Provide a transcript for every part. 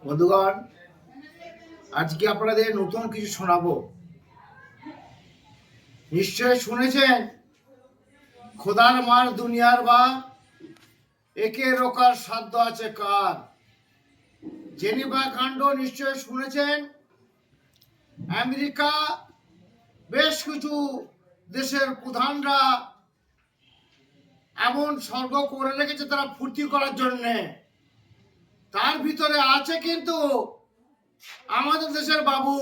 বন্ধুগণ, আজকে আপনাদের নতুন কিছু শোনাবো। নিশ্চয় শুনেছেন, খোদার মার দুনিয়ার বা একে রোকার সাধ্য আছে কার। জেনিভা কাণ্ড নিশ্চয় শুনেছেন। আমেরিকা বেশ কিছু দেশের প্রধানরা এমন স্বর্গ করে রেখেছে তারা ফুর্তি করার জন্যে। তার ভিতরে আছে কিন্তু আমাদের দেশের বাবু,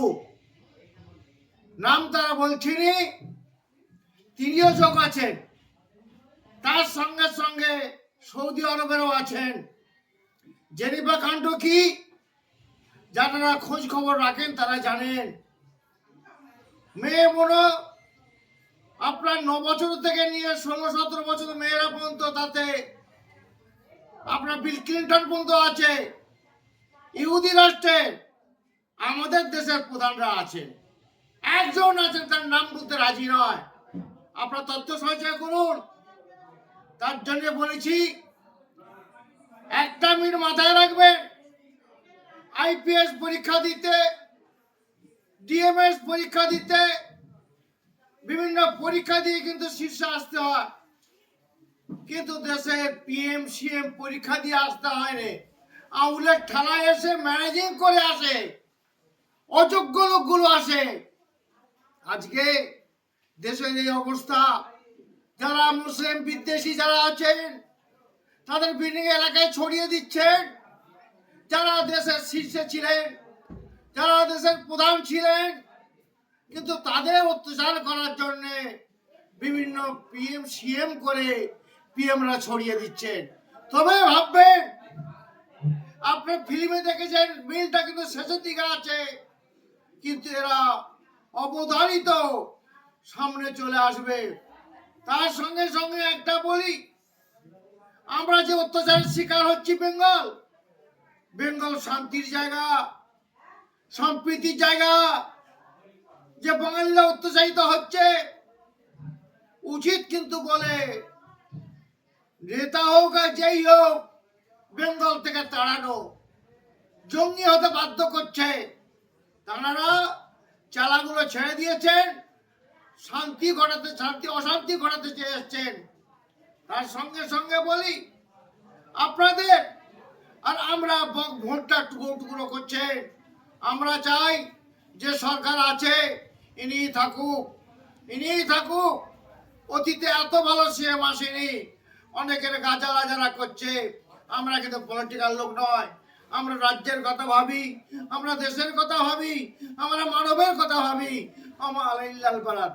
নাম তারা বলছিনি, তিনিও যোগ আছেন। তার সঙ্গে সঙ্গে সৌদি আরবেরও আছেন। জেনিভা কাণ্ড কি, যারা খোঁজ খবর রাখেন তারা জানেন। মেয়ে মনো আপনার 9 বছর থেকে নিয়ে 16-17 বছর মেয়েরা পর্যন্ত, তাতে আপনার বিল ক্লিন্টন পর্যন্ত আছে। ইহুদি রাষ্ট্রে আমাদের দেশের প্রধানরা আছেন। একজন আছেন, তার নাম বলতে রাজি নয়। আপনার তথ্য সঞ্চয় করুন। তার জন্য বলেছি, একটা মিনিট মাথায় রাখবেন। আইপিএস পরীক্ষা দিতে, ডিএমএস পরীক্ষা দিতে, বিভিন্ন পরীক্ষা দিয়ে কিন্তু শীর্ষে আসতে হয়, কিন্তু দেশে পিএম সিএম পরীক্ষা দিয়ে আসতে হয়নি। আউলের ঠালায় এসে ম্যানেজিং করে আসে, অযোগ্য লোকগুলো আসে। আজকে দেশের এই অবস্থা। যারা মুসলিম বিদ্বেষী যারা আছেন, তাদের বিভিন্ন এলাকায় ছড়িয়ে দিচ্ছেন। যারা দেশের শীর্ষে ছিলেন, যারা দেশের প্রধান ছিলেন, কিন্তু তাদের অত্যাচার করার জন্য বিভিন্ন পিএম সিএম করে পিএমরা ছড়িয়ে দিচ্ছেন। তবে ভাববেন, আপনি ফিল্মে দেখেছেন মিলটা কিন্তু শেষের দিকে আছে, কিন্তু এরা অবধারিত সামনে চলে আসবে। তার সঙ্গে সঙ্গে একটা বলি, আমরা যে অত্যাচারের শিকার হচ্ছি, বেঙ্গল শান্তির জায়গা, সম্প্রীতির জায়গা, যে বাঙালিরা অত্যাচারিত হচ্ছে, উচিত কিন্তু বলে নেতা হোক আর যেই হোক, বেঙ্গল থেকে তাড়ানো। জঙ্গি হতে বাধ্য করছে। তারা চালাগুলো ছেড়ে দিয়েছেন, অশান্তি ঘটাতে চেয়ে এসছেন। তার সঙ্গে সঙ্গে বলি আপনাদের, আর আমরা ভোটটা টুকরো করছে। আমরা চাই যে সরকার আছে ইনিই থাকুক। অতীতে এত ভালো সিএম আসেনি। অনেকের গাজারা করছে। আমরা কিন্তু পলিটিক্যাল লোক নয়। আমরা রাজ্যের কথা ভাবি, আমরা দেশের কথা ভাবি, আমরা মানবের কথা ভাবি। আমার আল্লাহ পারাত।